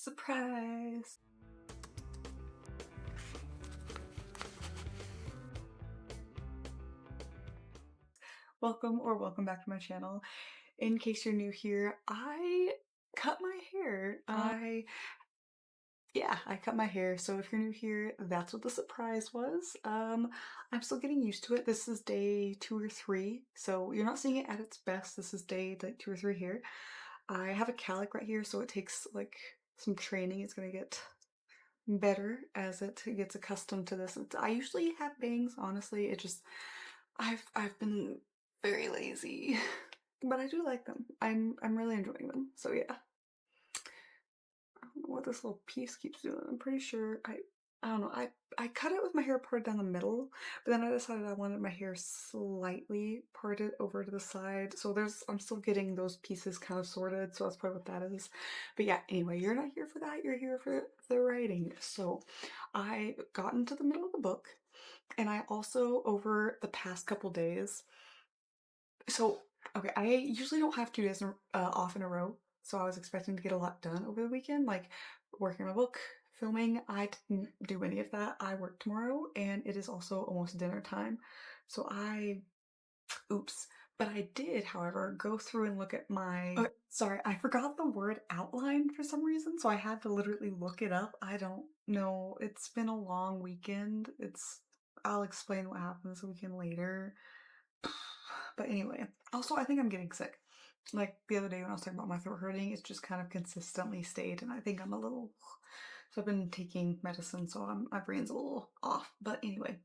Surprise! Welcome back to my channel. In case you're new here, I cut my hair. I cut my hair. So if you're new here, that's what the surprise was. I'm still getting used to it. This is day 2 or 3, so you're not seeing it at its best. This is day like 2 or 3 here. I have a calic right here, so it takes like some training. It's gonna get better as it gets accustomed to this. I usually have bangs, honestly. I've been very lazy, but I do like them. I'm really enjoying them. So yeah. I don't know what this little piece keeps doing. I'm pretty sure I don't know. I cut it with my hair parted down the middle, but then I decided I wanted my hair slightly parted over to the side. So I'm still getting those pieces kind of sorted, so that's probably what that is. But yeah, anyway, you're not here for that. You're here for the writing. So I got into the middle of the book, and I also, over the past couple days, so okay, I usually don't have 2 days off in a row, so I was expecting to get a lot done over the weekend, like working on my book, filming. I didn't do any of that. I work tomorrow, and it is also almost dinner time, so oops. But I did, however, go through and look at my. Oh, sorry, I forgot the word outline for some reason, so I had to literally look it up. I don't know. It's been a long weekend. I'll explain what happened this weekend later. But anyway, also I think I'm getting sick. Like the other day when I was talking about my throat hurting, it's just kind of consistently stayed, and I think I'm a little. So I've been taking medicine, so my brain's a little off. But anyway,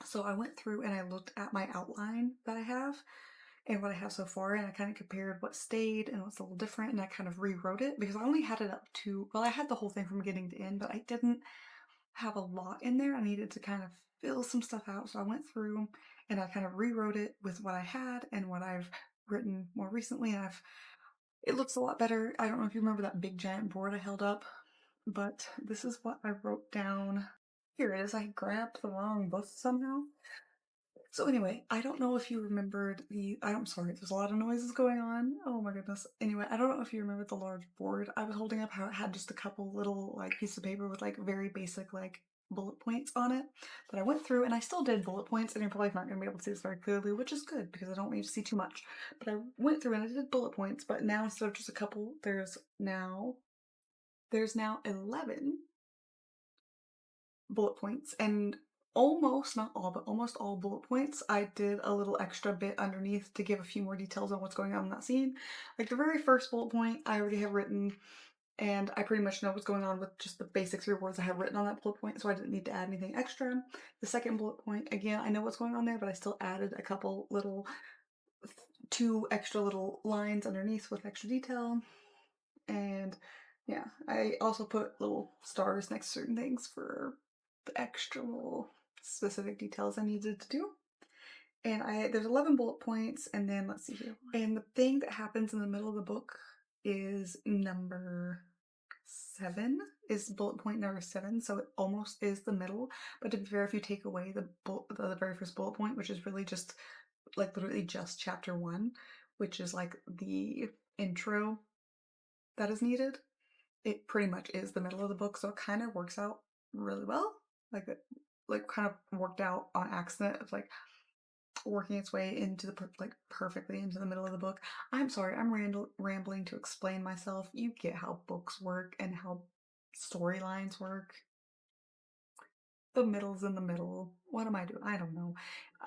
so I went through and I looked at my outline that I have and what I have so far, and I kind of compared what stayed and what's a little different, and I kind of rewrote it because I only had it up to, well, I had the whole thing from beginning to end, but I didn't have a lot in there. I needed to kind of fill some stuff out. So I went through and I kind of rewrote it with what I had and what I've written more recently. And it looks a lot better. I don't know if you remember that big giant board I held up, but this is what I wrote down. Here it is. I grabbed the wrong book somehow. So anyway, I don't know if you remembered I'm sorry, there's a lot of noises going on. Oh my goodness. Anyway, I don't know if you remember the large board I was holding up, how it had just a couple little like pieces of paper with like very basic like bullet points on it that I went through, and I still did bullet points, and you're probably not going to be able to see this very clearly, which is good because I don't want you to see too much. But I went through and I did bullet points, but now instead of just a couple, there's now 11 bullet points, and almost, not all, but almost all bullet points, I did a little extra bit underneath to give a few more details on what's going on in that scene. Like the very first bullet point I already have written, and I pretty much know what's going on with just the basic 3 words I have written on that bullet point, so I didn't need to add anything extra. The second bullet point, again, I know what's going on there, but I still added a couple little, 2 extra little lines underneath with extra detail. And yeah, I also put little stars next to certain things for the extra little specific details I needed to do. And there's 11 bullet points, and then let's see here. And the thing that happens in the middle of the book is number 7, is bullet point number 7, so it almost is the middle. But to be fair, if you take away the very first bullet point, which is really just like literally just chapter 1, which is like the intro that is needed, it pretty much is the middle of the book, so it kind of works out really well. Like it kind of worked out on accident of like working its way into perfectly into the middle of the book. I'm sorry, I'm rambling to explain myself. You get how books work and how storylines work. The middle's in the middle. What am I doing? I don't know.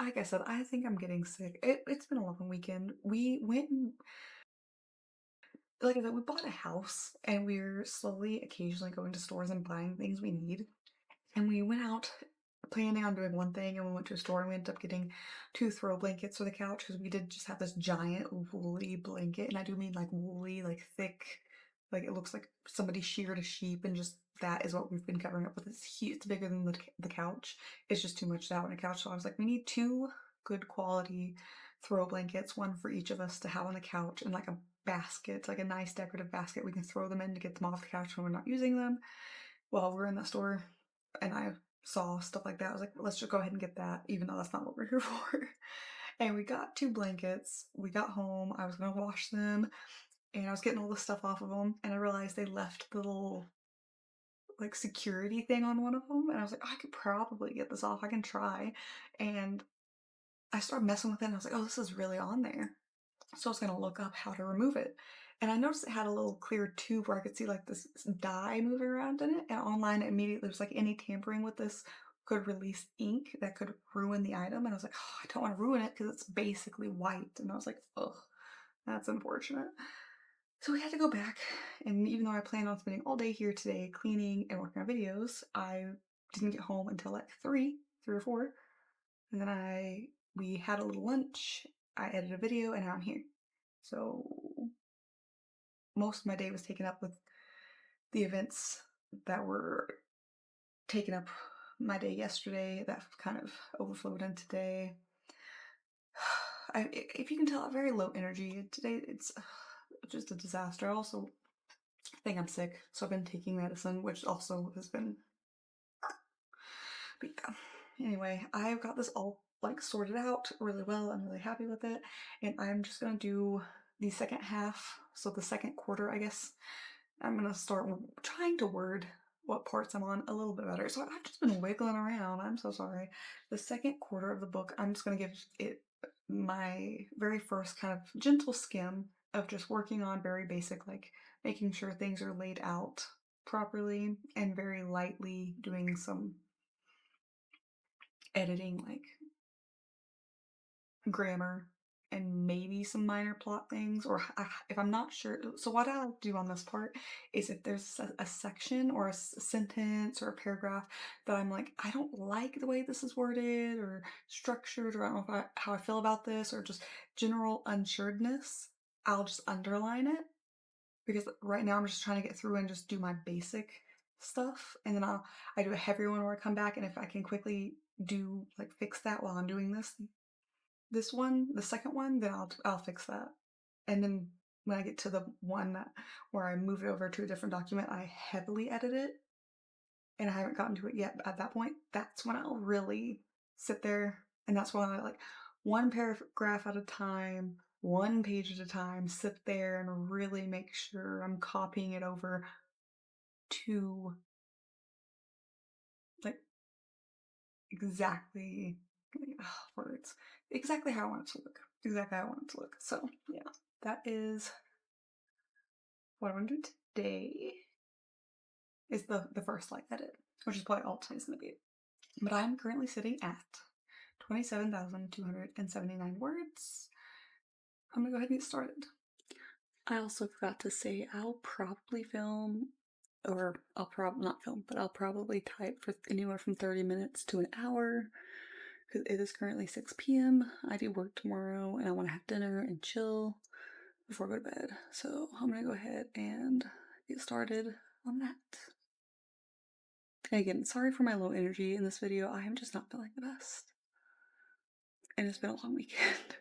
Like I said, I think I'm getting sick. It's been a long weekend. We went and, like I said, we bought a house, and we're slowly, occasionally going to stores and buying things we need. And we went out planning on doing one thing, and we went to a store and we ended up getting 2 throw blankets for the couch because we did just have this giant woolly blanket. And I do mean like woolly, like thick, like it looks like somebody sheared a sheep, and just that is what we've been covering up with. It's huge, it's bigger than the couch. It's just too much to have on a couch. So I was like, we need 2 good quality throw blankets, one for each of us to have on the couch, and like a basket, like a nice decorative basket we can throw them in to get them off the couch when we're not using them. Well, we're in that store, and I saw stuff like that. I was like, let's just go ahead and get that, even though that's not what we're here for. And we got 2 blankets. We got home. I was gonna wash them, and I was getting all the stuff off of them, and I realized they left the little like security thing on one of them, and I was like, "Oh, I could probably get this off. I can try." And I started messing with it, and I was like, "Oh, this is really on there." So I was gonna look up how to remove it. And I noticed it had a little clear tube where I could see like this dye moving around in it. And online it immediately was like any tampering with this could release ink that could ruin the item. And I was like, oh, I don't want to ruin it because it's basically white. And I was like, ugh, that's unfortunate. So we had to go back. And even though I planned on spending all day here today cleaning and working on videos, I didn't get home until like 3 or 4. And then we had a little lunch. I edited a video and now I'm here. So most of my day was taken up with the events that were taking up my day yesterday that kind of overflowed in today. If you can tell, I'm very low energy today. It's just a disaster. I also think I'm sick, so I've been taking medicine, which also has been. But yeah. Anyway, I've got this all like sorted out really well. I'm really happy with it, and I'm just gonna do the second half. So the second quarter, I guess. I'm gonna start trying to word what parts I'm on a little bit better. So I've just been wiggling around. I'm so sorry. The second quarter of the book, I'm just gonna give it my very first kind of gentle skim of just working on very basic, like making sure things are laid out properly and very lightly doing some editing, like grammar and maybe some minor plot things, or if I'm not sure. So what I'll do on this part is if there's a section or a sentence or a paragraph that I'm like, I don't like the way this is worded or structured, or I don't know how I feel about this, or just general unsureness, I'll just underline it, because right now I'm just trying to get through and just do my basic stuff, and then I do a heavier one where I come back, and if I can quickly do like fix that while I'm doing this one, the second one, then I'll fix that. And then when I get to the one where I move it over to a different document, I heavily edit it, and I haven't gotten to it yet. But at that point, that's when I'll really sit there, and that's when I like one paragraph at a time, one page at a time, sit there and really make sure I'm copying it over to like exactly words, exactly how I want it to look, exactly how I want it to look. So yeah, that is what I'm gonna do today. Is the first light edit, which is probably all today's gonna be. But I'm currently sitting at 27,279 words. I'm gonna go ahead and get started. I also forgot to say I'll probably film, or I'll probably not film, but I'll probably type for anywhere from 30 minutes to an hour, because it is currently 6 p.m. I do work tomorrow and I want to have dinner and chill before I go to bed. So I'm gonna go ahead and get started on that. And again, sorry for my low energy in this video. I am just not feeling the best. And it's been a long weekend.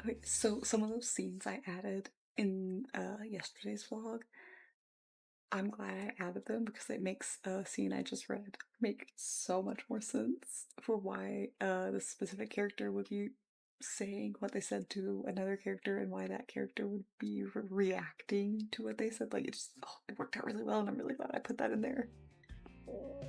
Okay, so some of those scenes I added in yesterday's vlog, I'm glad I added them because it makes a scene I just read make so much more sense for why this specific character would be saying what they said to another character and why that character would be reacting to what they said. Like it just, oh, it worked out really well, and I'm really glad I put that in there. Oh.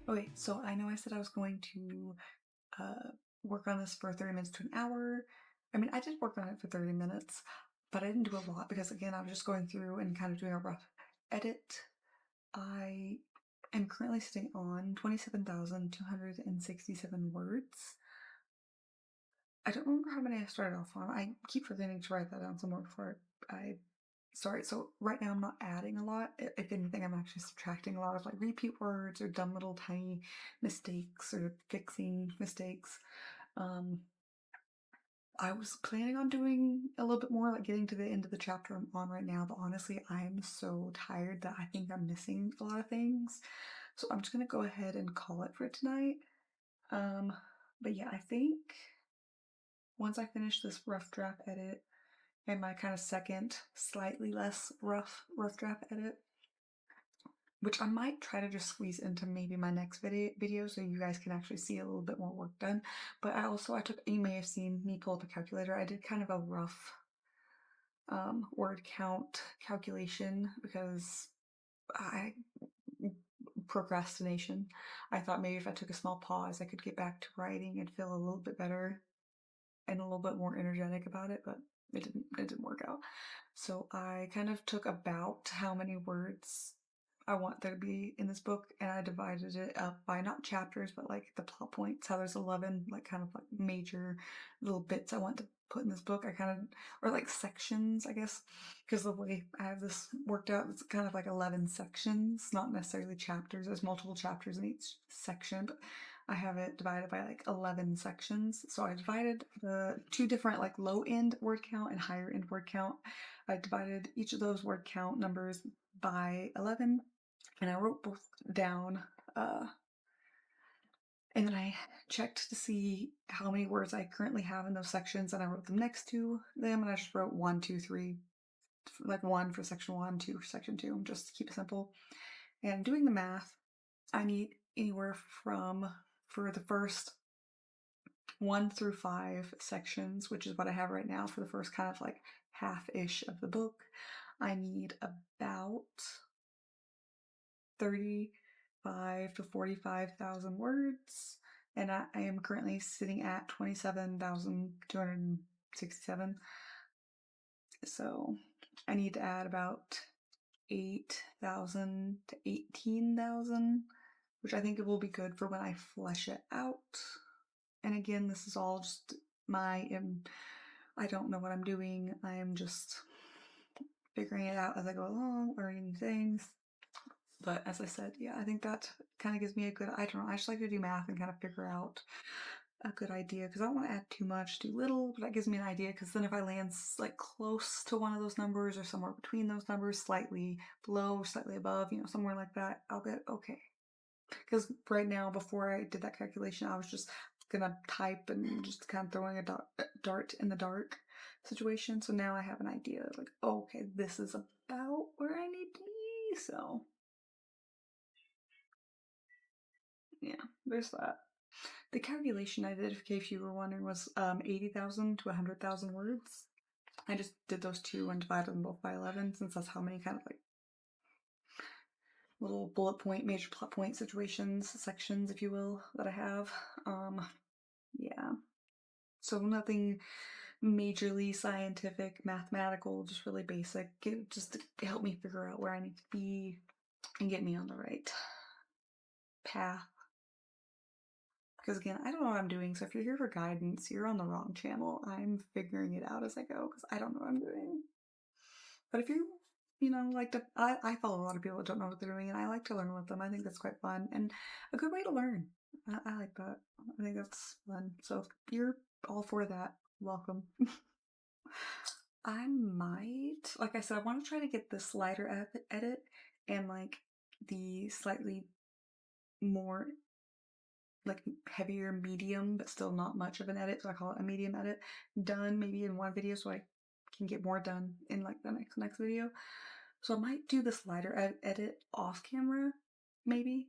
Okay, so I know I said I was going to uh, work on this for 30 minutes to an hour. I mean, I did work on it for 30 minutes, but I didn't do a lot because, again, I was just going through and kind of doing a rough edit. I am currently sitting on 27,267 words. I don't remember how many I started off on. I keep forgetting to write that down somewhere before I start. So right now I'm not adding a lot. If anything, I'm actually subtracting a lot of like repeat words or dumb little tiny mistakes or fixing mistakes. Um, I was planning on doing a little bit more, like getting to the end of the chapter I'm on right now, but honestly, I'm so tired that I think I'm missing a lot of things. So I'm just gonna go ahead and call it for tonight. Um, but yeah, I think once I finish this rough draft edit and my kind of second, slightly less rough draft edit, which I might try to just squeeze into maybe my next video so you guys can actually see a little bit more work done. But I took, you may have seen me pull up a calculator. I did kind of a rough word count calculation because I procrastination. I thought maybe if I took a small pause, I could get back to writing and feel a little bit better and a little bit more energetic about it, but it didn't work out. So I kind of took about how many words I want there to be in this book, and I divided it up by not chapters, but like the plot points. How there's 11 like kind of like major little bits I want to put in this book. I kind of, or like sections, I guess, because the way I have this worked out, it's kind of like 11 sections, not necessarily chapters. There's multiple chapters in each section, but I have it divided by like 11 sections. So I divided the two different like low end word count and higher end word count. I divided each of those word count numbers by 11, and I wrote both down. And then I checked to see how many words I currently have in those sections, and I wrote them next to them, and I just wrote 1, 2, 3, like 1 for section 1, 2 for section 2, just to keep it simple. And doing the math, I need anywhere from, for the first 1 through 5 sections, which is what I have right now for the first kind of like half-ish of the book, I need about 35 to 45,000 words, and I am currently sitting at 27,267. So I need to add about 8,000 to 18,000, which I think it will be good for when I flesh it out. And again, this is all just I don't know what I'm doing. I am just figuring it out as I go along, learning new things. But as I said, yeah, I think that kind of gives me a good, I don't know, I just like to do math and kind of figure out a good idea because I don't want to add too much, too little, but that gives me an idea because then if I land like close to one of those numbers or somewhere between those numbers, slightly below or slightly above, somewhere like that, I'll get okay. Because right now, before I did that calculation, I was just gonna type and just kind of throwing a dart in the dark situation. So now I have an idea, like, oh, okay, this is about where I need to be. So yeah, there's that. The calculation I did, in case you were wondering, was 80,000 to 100,000 words. I just did those two and divided them both by 11, since that's how many kind of like little bullet point, major plot point situations, sections, if you will, that I have. Yeah. So nothing majorly scientific, mathematical, just really basic. Just to help me figure out where I need to be and get me on the right path. Because again, I don't know what I'm doing, so if you're here for guidance, you're on the wrong channel. I'm figuring it out as I go because I don't know what I'm doing. But if you like to, I follow a lot of people that don't know what they're doing, and I like to learn with them. I think that's quite fun and a good way to learn. I like that. I think that's fun. So if you're all for that, welcome. I might, like I said, I want to try to get the slider edit and like the slightly more like heavier medium, but still not much of an edit. So I call it a medium edit done maybe in one video so I can get more done in like the next video. So I might do the slider edit off camera, maybe,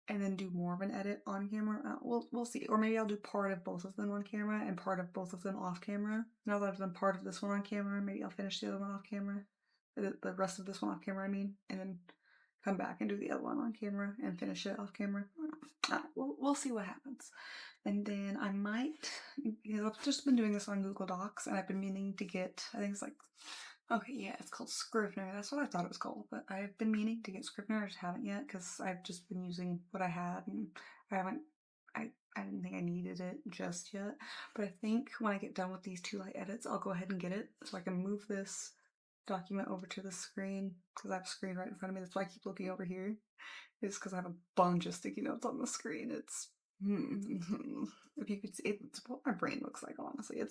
and then do more of an edit on camera. We'll see. Or maybe I'll do part of both of them on camera and part of both of them off camera. Now that I've done part of this one on camera, maybe I'll finish the other one off camera. The rest of this one off camera, I mean, and then come back and do the other one on camera and finish it off camera. We'll see what happens. And then I might, I've just been doing this on Google Docs, and I've been meaning to get, I think it's like, okay, yeah, it's called Scrivener. That's what I thought it was called, but I've been meaning to get Scrivener. I just haven't yet because I've just been using what I had, and I didn't think I needed it just yet. But I think when I get done with these 2 light edits, I'll go ahead and get it so I can move this document over to the screen because I have a screen right in front of me. That's why I keep looking over here. It's because I have a bunch of sticky notes on the screen. It's if you could see, it's what my brain looks like, honestly.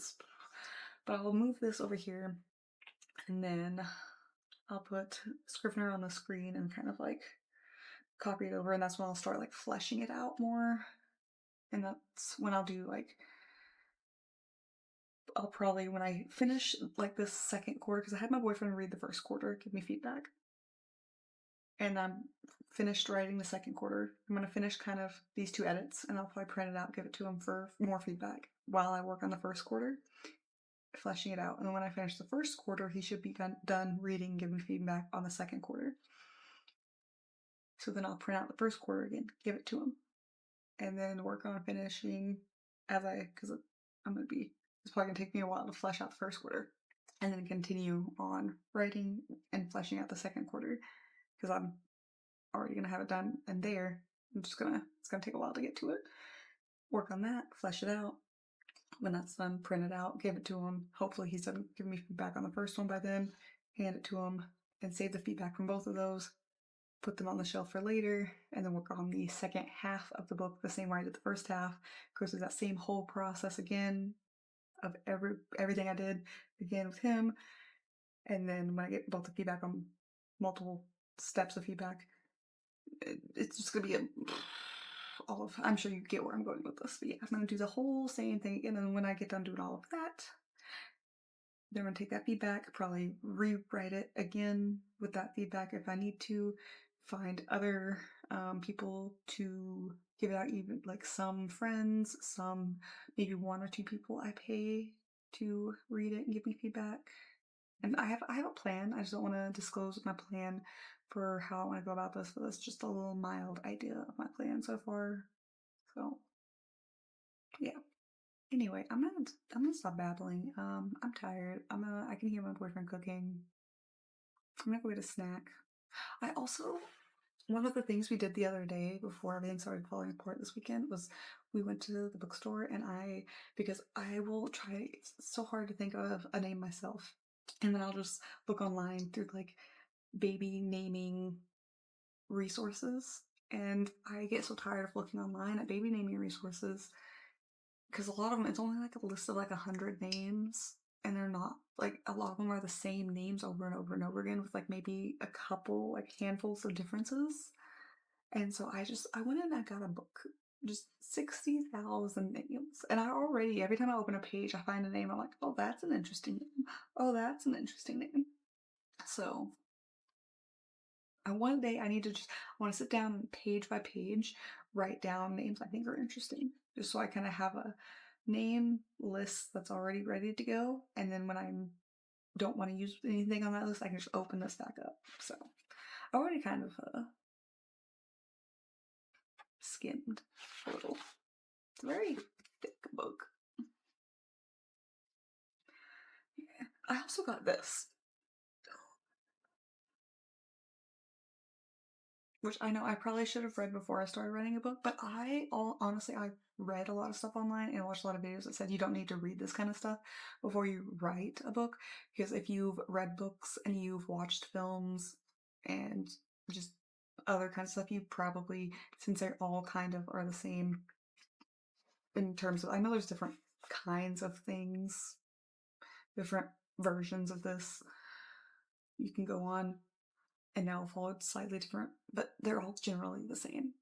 But I'll move this over here, and then I'll put Scrivener on the screen and kind of like copy it over, and that's when I'll start like fleshing it out more. And that's when I'll do like, I'll probably, when I finish like this second quarter, because I had my boyfriend read the first quarter, give me feedback, and I'm finished writing the second quarter. I'm going to finish kind of these 2 edits, and I'll probably print it out, give it to him for more feedback while I work on the first quarter, fleshing it out. And then when I finish the first quarter, he should be done reading, giving feedback on the second quarter. So then I'll print out the first quarter again, give it to him, and then work on finishing because it's probably gonna take me a while to flesh out the first quarter, and then continue on writing and fleshing out the second quarter because I'm already gonna have it done and there. It's gonna take a while to get to it. Work on that, flesh it out. When that's done, print it out, give it to him. Hopefully he's done giving me feedback on the first one by then. Hand it to him and save the feedback from both of those. Put them on the shelf for later, and then work on the second half of the book the same way I did the first half. Go through that same whole process again of everything I did again with him. And then when I get both the feedback on multiple steps of feedback, it's just gonna be I'm sure you get where I'm going with this. But yeah, I'm gonna do the whole same thing again, and when I get done doing all of that, then I'm gonna take that feedback, probably rewrite it again with that feedback if I need to, find other people to give it out, even like some friends, some maybe 1 or 2 people I pay to read it and give me feedback. And I have a plan. I just don't want to disclose my plan for how I want to go about this, but that's just a little mild idea of my plan so far. So yeah. Anyway, I'm gonna stop babbling. I'm tired. I can hear my boyfriend cooking. I'm gonna go get a snack. I also, one of the things we did the other day before everything started falling apart this weekend was we went to the bookstore, and because I will try so hard to think of a name myself, and then I'll just look online through like baby naming resources, and I get so tired of looking online at baby naming resources because a lot of them, it's only like a list of like 100 names, and they're not like, a lot of them are the same names over and over and over again with like maybe a couple like handfuls of differences. And so I went in and I got a book, just 60,000 names, and I already, every time I open a page I find a name, I'm like, oh, that's an interesting name, oh, that's an interesting name. So one day I need to I want to sit down and page by page write down names I think are interesting, just so I kind of have a name list that's already ready to go. And then when I don't want to use anything on that list, I can just open this back up. So I already kind of skimmed a little. It's a very thick book. Yeah. I also got this. which I know I probably should have read before I started writing a book, but honestly, I read a lot of stuff online and watched a lot of videos that said you don't need to read this kind of stuff before you write a book, because if you've read books and you've watched films and just other kinds of stuff, you probably, since they all kind of are the same in terms of, I know there's different kinds of things, different versions of this you can go on, and now followed slightly different, but they're all generally the same.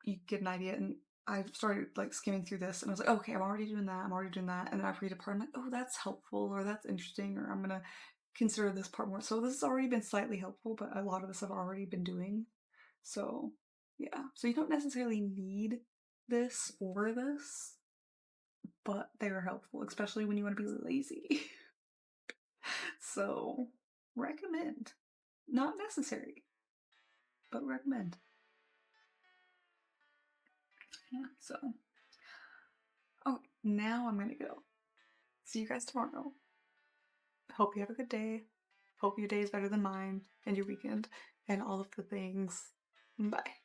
You get an idea, and I started like skimming through this, and I was like, okay, I'm already doing that, I'm already doing that, and then I read a part, I'm like, oh, that's helpful, or that's interesting, or I'm gonna consider this part more. So this has already been slightly helpful, but a lot of this I've already been doing. So yeah, so you don't necessarily need this or this, but they are helpful, especially when you want to be lazy. So recommend. Not necessary, but recommend. Yeah, so. Oh, now I'm gonna go. See you guys tomorrow. Hope you have a good day. Hope your day is better than mine and your weekend and all of the things. Bye.